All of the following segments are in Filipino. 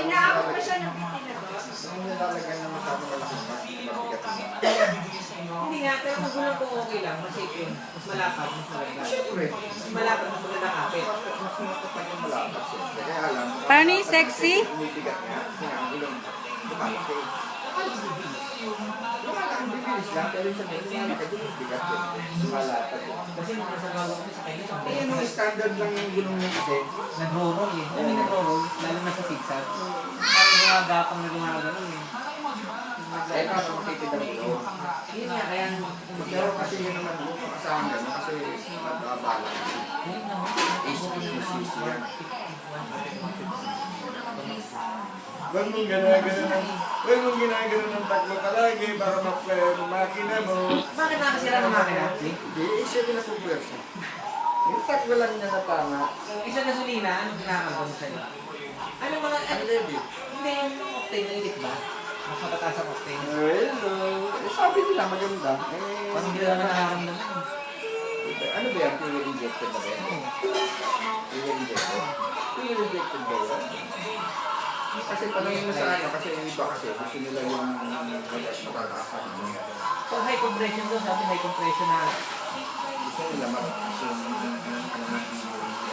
Inaabot pa siya ng pitinador. Yung nilalagyan na masyado malaking mabigat na. Hindi nga, pero magulang ko okay lang. Mas safe yun. Mas malapad, mas maganda. Siyempre, Mas malapad, mas maganda kapit. mas matupad yung malapad siyempre. Kaya lang, Paano yung sexy? Umibigat nga, kaya ang gulong lumalaki. Lumalaki, bibilis lang, pero yung sabihin, lumalaki, bumibigat yun. Lumalapad yun. Kasi nung nasa gawa ko sa kanya, Eh, yung standard lang yung gulong niya kasi, nag-roll eh. Alam mo nag-roll, lalo na sa zigzag. Parang mga gapang na gumagano eh. eh, paano makikita ang gulong? Yun nga, kaya Pero kasi yun naman, kasama gano'n, kasi magbabalance. yun naman. HPCC yan. Huwag mong ginagano ng takbo palagi para ma-play ang makina mo. Bakit nakasira ng makina? Hindi, siya pinapupwersa. Yung takbo lang niya na tama. Isa gasolina, ano kinakagano sa'yo? Ano mga, Ang lady. hindi yung octane na init ba? Mas matataas ang octane. Hello. Eh, sabi nila maganda. Eh, Parang hindi naman nakaramdaman. ano ba yan? Fuel injected ba yan? Fuel injected? Fuel injected ba yan? Kasi tanongin mo sa ano, kasi yung iba kasi gusto nila yung matataasan. Pag high compression doon, sabi high compression na. Gusto nila mataas yung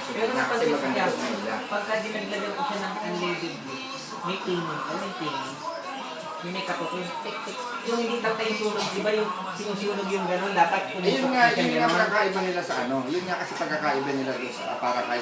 Pero kasi napansin ko maganda siya, nila. pagka dinagdagan ko siya ng unleaded blue, may cleaning, ano yung cleaning? Yung may katok, yung tik-tik. Yung hindi tata yung sunog, di ba yung sinusunog yung gano'n, dapat Ayun nga, siya yun nga gano'n. pagkakaiba nila sa ano. Yun nga kasi pagkakaiba nila sa para kay